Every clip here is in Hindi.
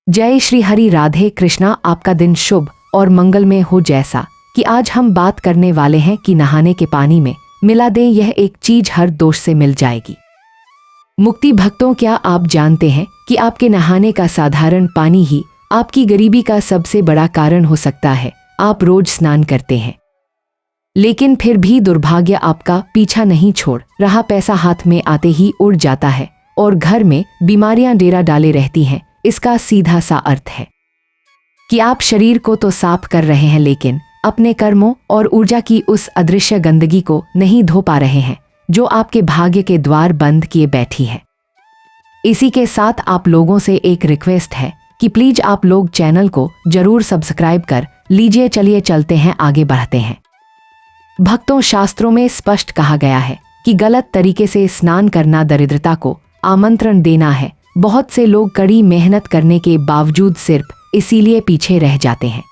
जय श्री हरि राधे कृष्णा। आपका दिन शुभ और मंगलमय हो। जैसा कि आज हम बात करने वाले हैं कि नहाने के पानी में मिला दें, यह एक चीज हर दोष से मिल जाएगी मुक्ति। भक्तों, क्या आप जानते हैं कि आपके नहाने का साधारण पानी ही आपकी गरीबी का सबसे बड़ा कारण हो सकता है। आप रोज स्नान करते हैं लेकिन फिर भी दुर्भाग्य आपका पीछा नहीं छोड़ रहा। पैसा हाथ में आते ही उड़ जाता है और घर में बीमारियां डेरा डाले रहती हैं। इसका सीधा सा अर्थ है कि आप शरीर को तो साफ कर रहे हैं लेकिन अपने कर्मों और ऊर्जा की उस अदृश्य गंदगी को नहीं धो पा रहे हैं जो आपके भाग्य के द्वार बंद किए बैठी है। इसी के साथ आप लोगों से एक रिक्वेस्ट है कि प्लीज आप लोग चैनल को जरूर सब्सक्राइब कर लीजिए। चलिए चलते हैं, आगे बढ़ते हैं। भक्तों, शास्त्रों में स्पष्ट कहा गया है कि गलत तरीके से स्नान करना दरिद्रता को आमंत्रण देना है। बहुत से लोग कड़ी मेहनत करने के बावजूद सिर्फ इसीलिए पीछे रह जाते हैं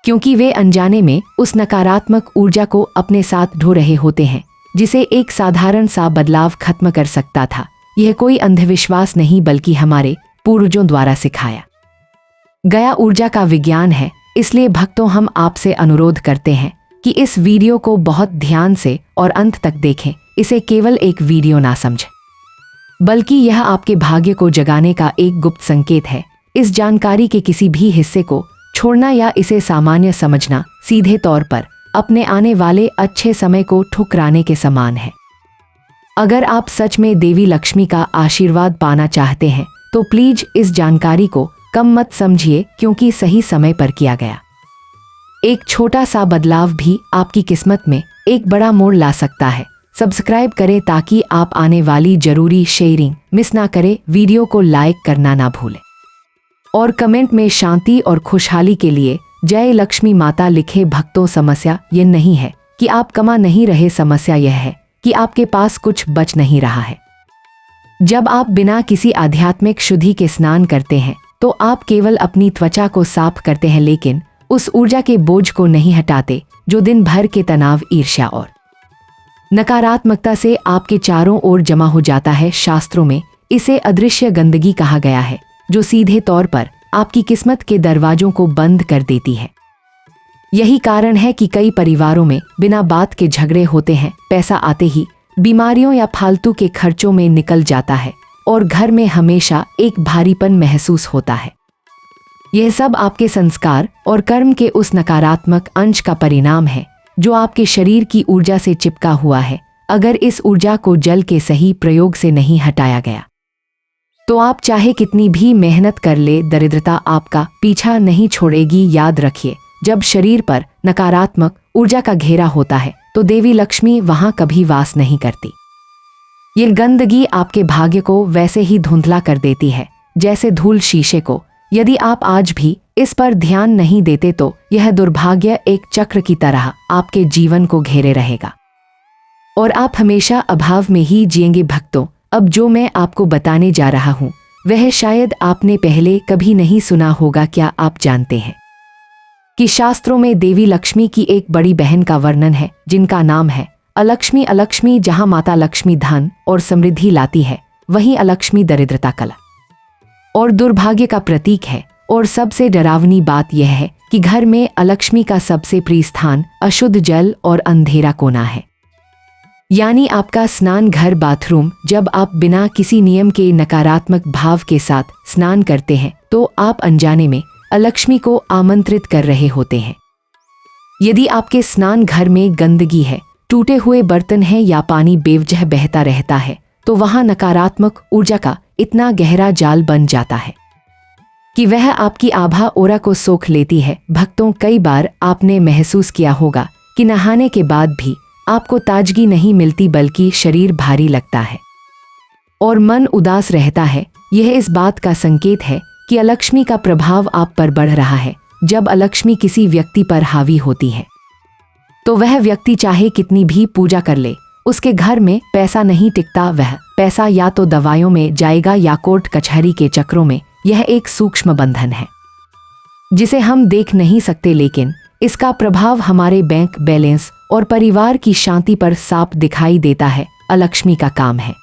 क्योंकि वे अनजाने में उस नकारात्मक ऊर्जा को अपने साथ ढो रहे होते हैं जिसे एक साधारण सा बदलाव खत्म कर सकता था। यह कोई अंधविश्वास नहीं बल्कि हमारे पूर्वजों द्वारा सिखाया गया ऊर्जा का विज्ञान है। इसलिए भक्तों, हम आपसे अनुरोध करते हैं कि इस वीडियो को बहुत ध्यान से और अंत तक देखें। इसे केवल एक वीडियो ना समझें बल्कि यह आपके भाग्य को जगाने का एक गुप्त संकेत है। इस जानकारी के किसी भी हिस्से को छोड़ना या इसे सामान्य समझना सीधे तौर पर अपने आने वाले अच्छे समय को ठुकराने के समान है। अगर आप सच में देवी लक्ष्मी का आशीर्वाद पाना चाहते हैं तो प्लीज इस जानकारी को कम मत समझिए क्योंकि सही समय पर किया गया एक छोटा सा बदलाव भी आपकी किस्मत में एक बड़ा मोड़ ला सकता है। सब्सक्राइब करें ताकि आप आने वाली जरूरी शेयरिंग मिस ना करें। वीडियो को लाइक करना ना भूलें और कमेंट में शांति और खुशहाली के लिए जय लक्ष्मी माता लिखे। भक्तों, समस्या यह नहीं है कि आप कमा नहीं रहे, समस्या यह है कि आपके पास कुछ बच नहीं रहा है। जब आप बिना किसी आध्यात्मिक शुद्धि के स्नान करते हैं तो आप केवल अपनी त्वचा को साफ करते हैं लेकिन उस ऊर्जा के बोझ को नहीं हटाते जो दिन भर के तनाव, ईर्ष्या और नकारात्मकता से आपके चारों ओर जमा हो जाता है। शास्त्रों में इसे अदृश्य गंदगी कहा गया है जो सीधे तौर पर आपकी किस्मत के दरवाजों को बंद कर देती है। यही कारण है कि कई परिवारों में बिना बात के झगड़े होते हैं। पैसा आते ही बीमारियों या फालतू के खर्चों में निकल जाता है और घर में हमेशा एक भारीपन महसूस होता है। यह सब आपके संस्कार और कर्म के उस नकारात्मक अंश का परिणाम है जो आपके शरीर की ऊर्जा से चिपका हुआ है। अगर इस ऊर्जा को जल के सही प्रयोग से नहीं हटाया गया तो आप चाहे कितनी भी मेहनत कर ले, दरिद्रता आपका पीछा नहीं छोड़ेगी। याद रखिए, जब शरीर पर नकारात्मक ऊर्जा का घेरा होता है तो देवी लक्ष्मी वहां कभी वास नहीं करती। ये गंदगी आपके भाग्य को वैसे ही धुंधला कर देती है जैसे धूल शीशे को। यदि आप आज भी इस पर ध्यान नहीं देते तो यह दुर्भाग्य एक चक्र की तरह आपके जीवन को घेरे रहेगा और आप हमेशा अभाव में ही जिएंगे। भक्तों, अब जो मैं आपको बताने जा रहा हूं वह शायद आपने पहले कभी नहीं सुना होगा। क्या आप जानते हैं कि शास्त्रों में देवी लक्ष्मी की एक बड़ी बहन का वर्णन है जिनका नाम है अलक्ष्मी। अलक्ष्मी जहां माता लक्ष्मी धन और समृद्धि लाती है, वहीं अलक्ष्मी दरिद्रता, कला और दुर्भाग्य का प्रतीक है। और सबसे डरावनी बात यह है कि घर में अलक्ष्मी का सबसे प्रिय स्थान अशुद्ध जल और अंधेरा कोना है, यानी आपका स्नान घर, बाथरूम। जब आप बिना किसी नियम के नकारात्मक भाव के साथ स्नान करते हैं तो आप अनजाने में अलक्ष्मी को आमंत्रित कर रहे होते हैं। यदि आपके स्नान घर में गंदगी है, टूटे हुए बर्तन हैं या पानी बेवजह बहता रहता है तो वहां नकारात्मक ऊर्जा का इतना गहरा जाल बन जाता है कि वह आपकी आभा ओरा को सोख लेती है। भक्तों, कई बार आपने महसूस किया होगा कि नहाने के बाद भी आपको ताजगी नहीं मिलती बल्कि शरीर भारी लगता है और मन उदास रहता है। यह इस बात का संकेत है कि अलक्ष्मी का प्रभाव आप पर बढ़ रहा है। जब अलक्ष्मी किसी व्यक्ति पर हावी होती है तो वह व्यक्ति चाहे कितनी भी पूजा कर ले, उसके घर में पैसा नहीं टिकता। वह पैसा या तो दवाइयों में जाएगा या कोर्ट कचहरी के चक्रों में। यह एक सूक्ष्म बंधन है जिसे हम देख नहीं सकते लेकिन इसका प्रभाव हमारे बैंक बैलेंस और परिवार की शांति पर साफ दिखाई देता है। अलक्ष्मी का काम है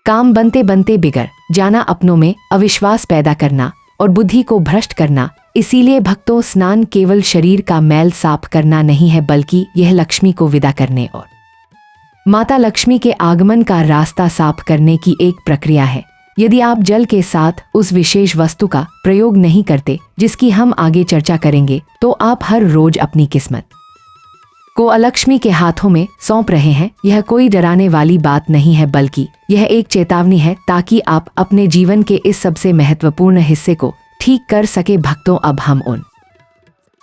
काम बनते बनते बिगड़ जाना, अपनों में अविश्वास पैदा करना और बुद्धि को भ्रष्ट करना। इसीलिए भक्तों, स्नान केवल शरीर का मैल साफ करना नहीं है, बल्कि यह लक्ष्मी को विदा करने और माता लक्ष्मी के आगमन का रास्ता साफ करने की एक प्रक्रिया है। यदि आप जल के साथ उस विशेष वस्तु का प्रयोग नहीं करते जिसकी हम आगे चर्चा करेंगे, तो आप हर रोज अपनी किस्मत को अलक्ष्मी के हाथों में सौंप रहे हैं। यह कोई डराने वाली बात नहीं है, बल्कि यह एक चेतावनी है, ताकि आप अपने जीवन के इस सबसे महत्वपूर्ण हिस्से को ठीक कर सके। भक्तों, अब हम उन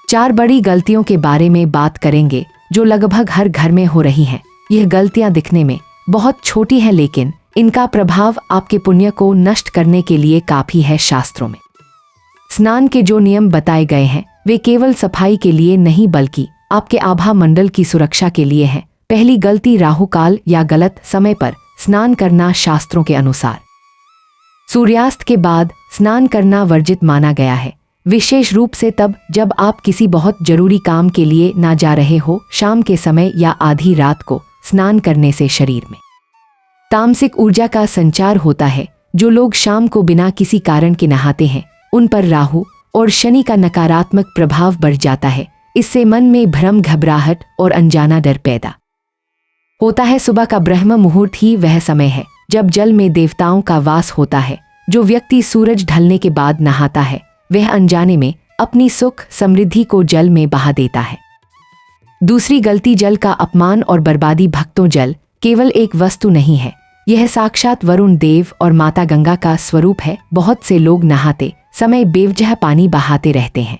4 बड़ी गलतियों के बारे में बात करेंगे जो लगभग हर घर में हो रही हैं। यह गलतियां दिखने में बहुत छोटी हैं, लेकिन इनका प्रभाव आपके पुण्य को नष्ट करने के लिए काफी है। शास्त्रों में स्नान के जो नियम बताए गए हैं, वे केवल सफाई के लिए नहीं, बल्कि आपके आभा मंडल की सुरक्षा के लिए है। पहली गलती, राहु काल या गलत समय पर स्नान करना। शास्त्रों के अनुसार सूर्यास्त के बाद स्नान करना वर्जित माना गया है, विशेष रूप से तब जब आप किसी बहुत जरूरी काम के लिए ना जा रहे हो। शाम के समय या आधी रात को स्नान करने से शरीर में तामसिक ऊर्जा का संचार होता है। जो लोग शाम को बिना किसी कारण के नहाते हैं, उन पर राहु और शनि का नकारात्मक प्रभाव बढ़ जाता है। इससे मन में भ्रम, घबराहट और अनजाना डर पैदा होता है। सुबह का ब्रह्म मुहूर्त ही वह समय है जब जल में देवताओं का वास होता है। जो व्यक्ति सूरज ढलने के बाद नहाता है, वह अनजाने में अपनी सुख समृद्धि को जल में बहा देता है। दूसरी गलती, जल का अपमान और बर्बादी। भक्तों, जल केवल एक वस्तु नहीं है, यह साक्षात वरुण देव और माता गंगा का स्वरूप है। बहुत से लोग नहाते समय बेवजह पानी बहाते रहते हैं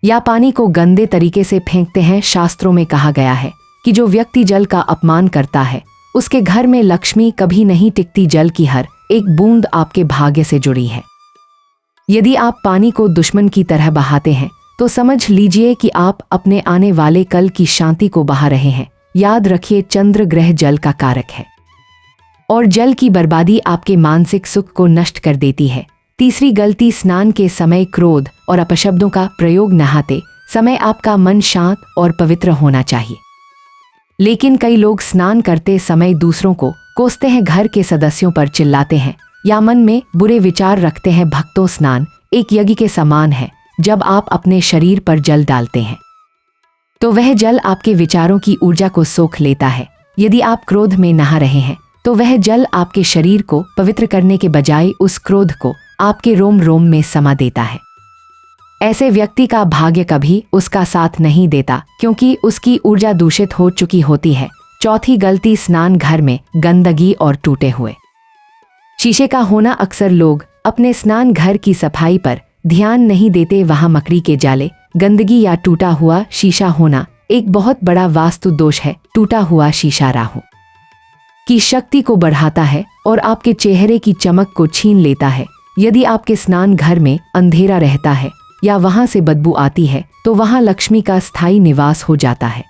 या पानी को गंदे तरीके से फेंकते हैं। शास्त्रों में कहा गया है कि जो व्यक्ति जल का अपमान करता है, उसके घर में लक्ष्मी कभी नहीं टिकती। जल की हर एक बूंद आपके भाग्य से जुड़ी है। यदि आप पानी को दुश्मन की तरह बहाते हैं, तो समझ लीजिए कि आप अपने आने वाले कल की शांति को बहा रहे हैं। याद रखिए, चंद्र ग्रह जल का कारक है और जल की बर्बादी आपके मानसिक सुख को नष्ट कर देती है। तीसरी गलती, स्नान के समय क्रोध और अपशब्दों का प्रयोग। नहाते समय आपका मन शांत और पवित्र होना चाहिए, लेकिन कई लोग स्नान करते समय दूसरों को कोसते हैं, घर के सदस्यों पर चिल्लाते हैं या मन में बुरे विचार रखते हैं। भक्तों, स्नान एक यज्ञ के समान है। जब आप अपने शरीर पर जल डालते हैं, तो वह जल आपके विचारों की ऊर्जा को सोख लेता है। यदि आप क्रोध में नहा रहे हैं, तो वह जल आपके शरीर को पवित्र करने के बजाय उस क्रोध को आपके रोम रोम में समा देता है। ऐसे व्यक्ति का भाग्य कभी उसका साथ नहीं देता, क्योंकि उसकी ऊर्जा दूषित हो चुकी होती है। चौथी गलती, स्नान घर में गंदगी और टूटे हुए शीशे का होना। अक्सर लोग अपने स्नान घर की सफाई पर ध्यान नहीं देते। वहां मकड़ी के जाले, गंदगी या टूटा हुआ शीशा होना एक बहुत बड़ा वास्तु दोष है। टूटा हुआ शीशा राहु की शक्ति को बढ़ाता है और आपके चेहरे की चमक को छीन लेता है। यदि आपके स्नान घर में अंधेरा रहता है या वहां से बदबू आती है, तो वहां लक्ष्मी का स्थायी निवास हो जाता है।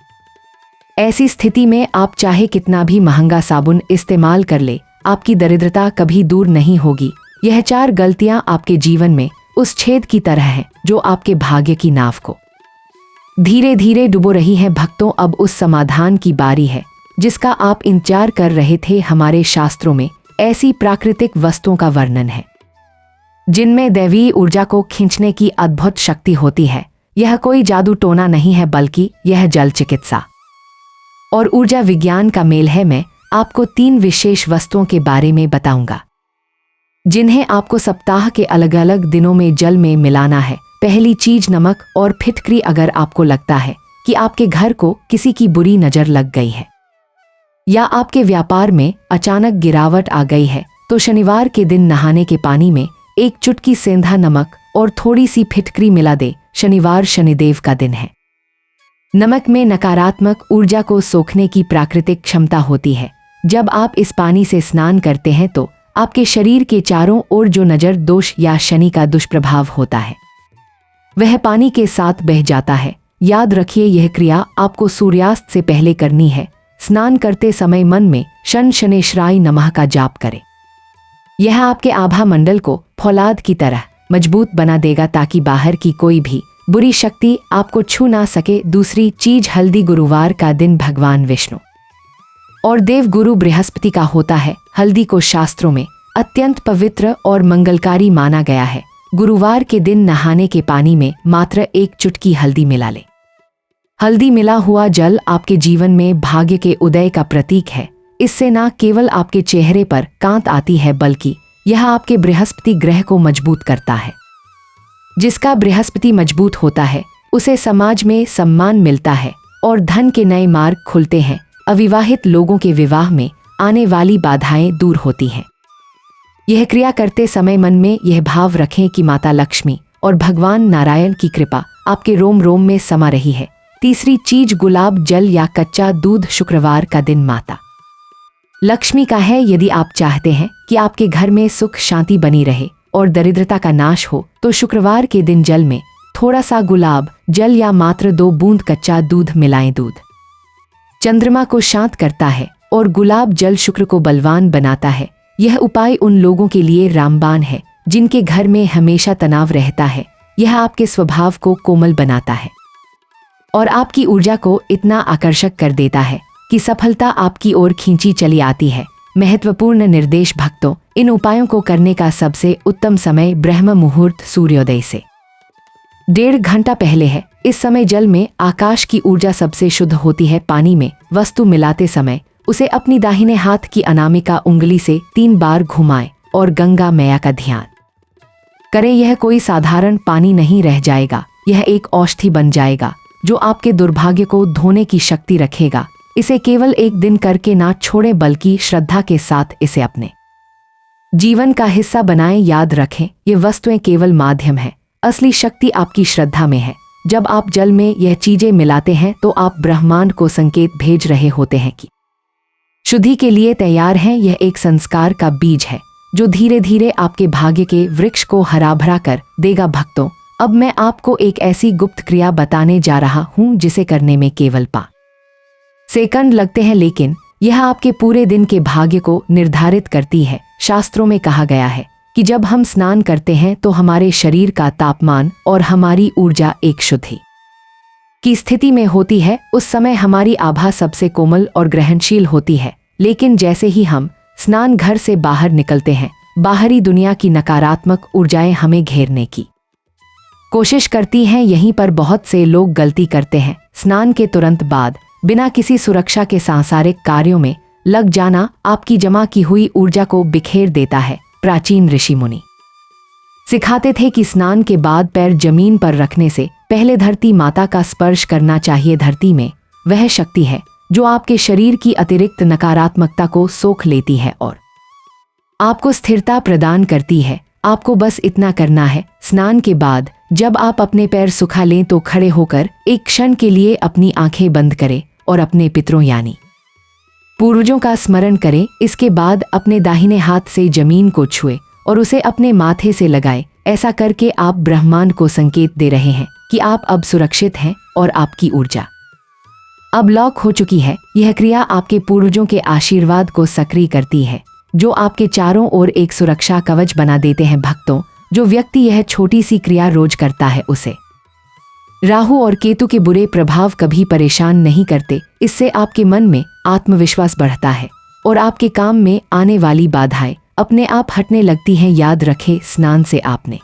ऐसी स्थिति में आप चाहे कितना भी महंगा साबुन इस्तेमाल कर ले, आपकी दरिद्रता कभी दूर नहीं होगी। यह 4 गलतियां आपके जीवन में उस छेद की तरह हैं जो आपके भाग्य की नाव को धीरे धीरे डुबो रही है। भक्तों, अब उस समाधान की बारी है जिसका आप इंतजार कर रहे थे। हमारे शास्त्रों में ऐसी प्राकृतिक वस्तुओं का वर्णन है जिनमें दैवीय ऊर्जा को खींचने की अद्भुत शक्ति होती है। यह कोई जादू टोना नहीं है, बल्कि यह जल चिकित्सा और ऊर्जा विज्ञान का मेल है। मैं आपको 3 विशेष वस्तुओं के बारे में बताऊंगा जिन्हें आपको सप्ताह के अलग अलग दिनों में जल में मिलाना है। पहली चीज, नमक और फिटकरी। अगर आपको लगता है कि आपके घर को किसी की बुरी नजर लग गई है या आपके व्यापार में अचानक गिरावट आ गई है, तो शनिवार के दिन नहाने के पानी में एक चुटकी सेंधा नमक और थोड़ी सी फिटकरी मिला दे। शनिवार शनिदेव का दिन है। नमक में नकारात्मक ऊर्जा को सोखने की प्राकृतिक क्षमता होती है। जब आप इस पानी से स्नान करते हैं, तो आपके शरीर के चारों ओर जो नजर दोष या शनि का दुष्प्रभाव होता है, वह पानी के साथ बह जाता है। याद रखिए, यह क्रिया आपको सूर्यास्त से पहले करनी है। स्नान करते समय मन में शन शनेश्वराय नमः का जाप करें। यह आपके आभा मंडल को फौलाद की तरह मजबूत बना देगा, ताकि बाहर की कोई भी बुरी शक्ति आपको छू ना सके। दूसरी चीज, हल्दी। गुरुवार का दिन भगवान विष्णु और देव गुरु बृहस्पति का होता है। हल्दी को शास्त्रों में अत्यंत पवित्र और मंगलकारी माना गया है। गुरुवार के दिन नहाने के पानी में मात्र 1 चुटकी हल्दी मिला लें। हल्दी मिला हुआ जल आपके जीवन में भाग्य के उदय का प्रतीक है। इससे न केवल आपके चेहरे पर कांत आती है बल्कि यह आपके बृहस्पति ग्रह को मजबूत करता है। जिसका बृहस्पति मजबूत होता है उसे समाज में सम्मान मिलता है और धन के नए मार्ग खुलते हैं। अविवाहित लोगों के विवाह में आने वाली बाधाएं दूर होती हैं। यह क्रिया करते समय मन में यह भाव रखें कि माता लक्ष्मी और भगवान नारायण की कृपा आपके रोम रोम में समा रही है। तीसरी चीज गुलाब जल या कच्चा दूध। शुक्रवार का दिन माता लक्ष्मी का है। यदि आप चाहते हैं कि आपके घर में सुख शांति बनी रहे और दरिद्रता का नाश हो तो शुक्रवार के दिन जल में थोड़ा सा गुलाब जल या मात्र 2 बूंद कच्चा दूध मिलाएं। दूध चंद्रमा को शांत करता है और गुलाब जल शुक्र को बलवान बनाता है। यह उपाय उन लोगों के लिए रामबाण है जिनके घर में हमेशा तनाव रहता है। यह आपके स्वभाव को कोमल बनाता है और आपकी ऊर्जा को इतना आकर्षक कर देता है कि सफलता आपकी ओर खींची चली आती है। महत्वपूर्ण निर्देश भक्तों, इन उपायों को करने का सबसे उत्तम समय ब्रह्म मुहूर्त सूर्योदय से 1.5 घंटा पहले है। इस समय जल में आकाश की ऊर्जा सबसे शुद्ध होती है। पानी में वस्तु मिलाते समय उसे अपनी दाहिने हाथ की अनामिका उंगली से 3 बार घुमाएं और गंगा मैया का ध्यान करें। यह कोई साधारण पानी नहीं रह जाएगा, यह एक औषधि बन जाएगा जो आपके दुर्भाग्य को धोने की शक्ति रखेगा। इसे केवल एक दिन करके ना छोड़ें बल्कि श्रद्धा के साथ इसे अपने जीवन का हिस्सा बनाएं। याद रखें, ये वस्तुएं केवल माध्यम है, असली शक्ति आपकी श्रद्धा में है। जब आप जल में यह चीजें मिलाते हैं तो आप ब्रह्मांड को संकेत भेज रहे होते हैं कि शुद्धि के लिए तैयार हैं। यह एक संस्कार का बीज है जो धीरे धीरे आपके भाग्य के वृक्ष को हरा भरा कर देगा। भक्तों, अब मैं आपको एक ऐसी गुप्त क्रिया बताने जा रहा हूं जिसे करने में केवल 5 सेकंड लगते हैं, लेकिन यह आपके पूरे दिन के भाग्य को निर्धारित करती है। शास्त्रों में कहा गया है कि जब हम स्नान करते हैं तो हमारे शरीर का तापमान और हमारी ऊर्जा एक शुद्धि की स्थिति में होती है। उस समय हमारी आभा सबसे कोमल और ग्रहणशील होती है। लेकिन जैसे ही हम स्नान घर से बाहर निकलते हैं, बाहरी दुनिया की नकारात्मक ऊर्जाएं हमें घेरने की कोशिश करती हैं। यहीं पर बहुत से लोग गलती करते हैं। स्नान के तुरंत बाद बिना किसी सुरक्षा के सांसारिक कार्यों में लग जाना आपकी जमा की हुई ऊर्जा को बिखेर देता है। प्राचीन ऋषि मुनि सिखाते थे कि स्नान के बाद पैर जमीन पर रखने से पहले धरती माता का स्पर्श करना चाहिए। धरती में वह शक्ति है जो आपके शरीर की अतिरिक्त नकारात्मकता को सोख लेती है और आपको स्थिरता प्रदान करती है। आपको बस इतना करना है, स्नान के बाद जब आप अपने पैर सुखा लें तो खड़े होकर एक क्षण के लिए अपनी आंखें बंद करें और अपने पितरों यानी पूर्वजों का स्मरण करें। इसके बाद अपने दाहिने हाथ से जमीन को छुए और उसे अपने माथे से लगाएं। ऐसा करके आप ब्रह्मांड को संकेत दे रहे हैं कि आप अब सुरक्षित हैं और आपकी ऊर्जा अब लॉक हो चुकी है। यह क्रिया आपके पूर्वजों के आशीर्वाद को सक्रिय करती है जो आपके चारों ओर एक सुरक्षा कवच बना देते हैं। भक्तों, जो व्यक्ति यह छोटी सी क्रिया रोज करता है उसे राहु और केतु के बुरे प्रभाव कभी परेशान नहीं करते। इससे आपके मन में आत्मविश्वास बढ़ता है और आपके काम में आने वाली बाधाएं अपने आप हटने लगती हैं। याद रखें, स्नान से आपने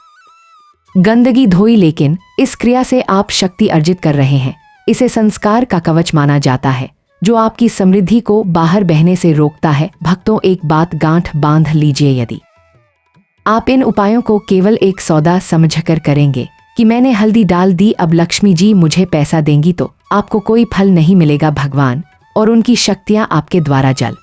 गंदगी धोई, लेकिन इस क्रिया से आप शक्ति अर्जित कर रहे हैं। इसे संस्कार का कवच माना जाता है जो आपकी समृद्धि को बाहर बहने से रोकता है। भक्तों, एक बात गांठ बांध लीजिए, यदि आप इन उपायों को केवल एक सौदा समझकर करेंगे कि मैंने हल्दी डाल दी, अब लक्ष्मी जी मुझे पैसा देंगी, तो आपको कोई फल नहीं मिलेगा। भगवान और उनकी शक्तियां आपके द्वारा जल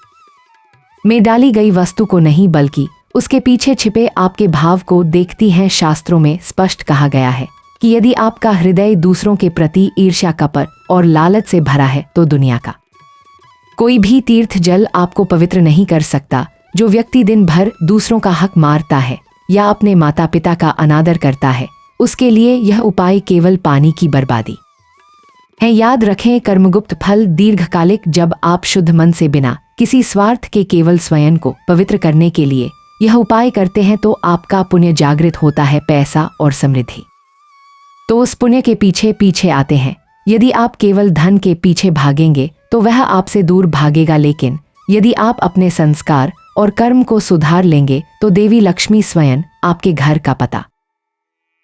में डाली गई वस्तु को नहीं बल्कि उसके पीछे छिपे आपके भाव को देखती हैं। शास्त्रों में स्पष्ट कहा गया है कि यदि आपका हृदय दूसरों के प्रति ईर्ष्या, कपट और लालच से भरा है तो दुनिया का कोई भी तीर्थ जल आपको पवित्र नहीं कर सकता। जो व्यक्ति दिन भर दूसरों का हक मारता है या अपने माता पिता का अनादर करता है, उसके लिए यह उपाय केवल पानी की बर्बादी है। याद रखें, कर्मगुप्त फल दीर्घकालिक। जब आप शुद्ध मन से बिना किसी स्वार्थ के केवल स्वयं को पवित्र करने के लिए यह उपाय करते हैं तो आपका पुण्य जागृत होता है। पैसा और समृद्धि तो उस पुण्य के पीछे पीछे आते हैं। यदि आप केवल धन के पीछे भागेंगे तो वह आपसे दूर भागेगा, लेकिन यदि आप अपने संस्कार और कर्म को सुधार लेंगे तो देवी लक्ष्मी स्वयं आपके घर का पता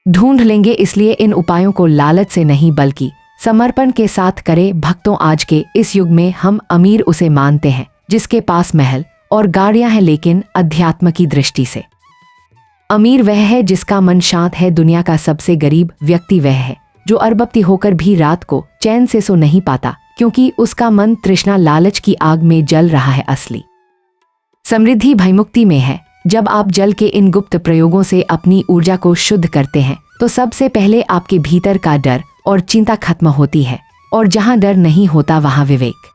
ढूंढ लेंगे। इसलिए इन उपायों को लालच से नहीं बल्कि समर्पण के साथ करें। भक्तों, आज के इस युग में हम अमीर उसे मानते हैं जिसके पास महल और गाड़ियां हैं, लेकिन अध्यात्म की दृष्टि से अमीर वह है जिसका मन शांत है। दुनिया का सबसे गरीब व्यक्ति वह है जो अरबपति होकर भी रात को चैन से सो नहीं पाता, क्योंकि उसका मन तृष्णा लालच की आग में जल रहा है। असली समृद्धि भयमुक्ति में है। जब आप जल के इन गुप्त प्रयोगों से अपनी ऊर्जा को शुद्ध करते हैं तो सबसे पहले आपके भीतर का डर और चिंता खत्म होती है, और जहां डर नहीं होता वहां विवेक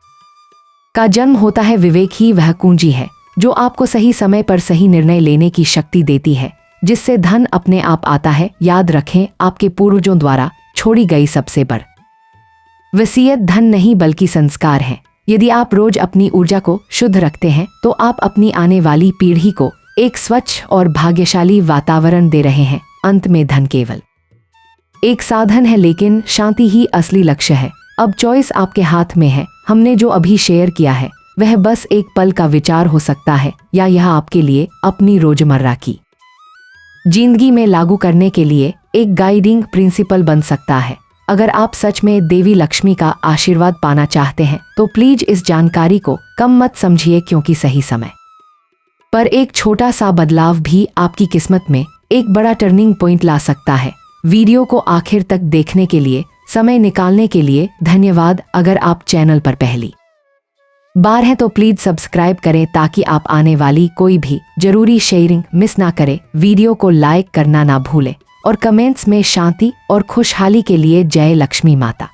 का जन्म होता है। विवेक ही वह कुंजी है जो आपको सही समय पर सही निर्णय लेने की शक्ति देती है, जिससे धन अपने आप आता है। याद रखें, आपके पूर्वजों द्वारा छोड़ी गई सबसे बड़ वसीयत धन नहीं बल्कि संस्कार है। यदि आप रोज अपनी ऊर्जा को शुद्ध रखते हैं तो आप अपनी आने वाली पीढ़ी को एक स्वच्छ और भाग्यशाली वातावरण दे रहे हैं। अंत में धन केवल एक साधन है, लेकिन शांति ही असली लक्ष्य है। अब चॉइस आपके हाथ में है। हमने जो अभी शेयर किया है वह बस एक पल का विचार हो सकता है, या यह आपके लिए अपनी रोजमर्रा की जिंदगी में लागू करने के लिए एक गाइडिंग प्रिंसिपल बन सकता है। अगर आप सच में देवी लक्ष्मी का आशीर्वाद पाना चाहते हैं तो प्लीज इस जानकारी को कम मत समझिए, क्योंकि सही समय पर एक छोटा सा बदलाव भी आपकी किस्मत में एक बड़ा टर्निंग पॉइंट ला सकता है। वीडियो को आखिर तक देखने के लिए, समय निकालने के लिए धन्यवाद। अगर आप चैनल पर पहली बार हैं तो प्लीज सब्सक्राइब करें ताकि आप आने वाली कोई भी जरूरी शेयरिंग मिस ना करें। वीडियो को लाइक करना ना भूलें और कमेंट्स में शांति और खुशहाली के लिए जय लक्ष्मी माता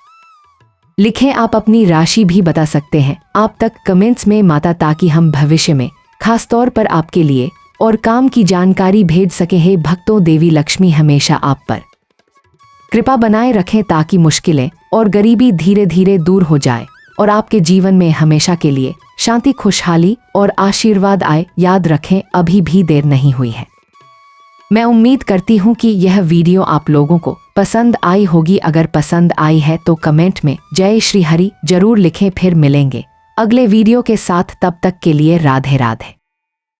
लिखें। आप अपनी राशि भी बता सकते हैं आप तक कमेंट्स में माता, ताकि हम भविष्य में खास तौर पर आपके लिए और काम की जानकारी भेज सके। हे भक्तों, देवी लक्ष्मी हमेशा आप पर कृपा बनाए रखें ताकि मुश्किलें और गरीबी धीरे धीरे दूर हो जाए और आपके जीवन में हमेशा के लिए शांति, खुशहाली और आशीर्वाद आए। याद रखें, अभी भी देर नहीं हुई है। मैं उम्मीद करती हूँ कि यह वीडियो आप लोगों को पसंद आई होगी। अगर पसंद आई है तो कमेंट में जय श्री हरि जरूर लिखें। फिर मिलेंगे अगले वीडियो के साथ, तब तक के लिए राधे राधे।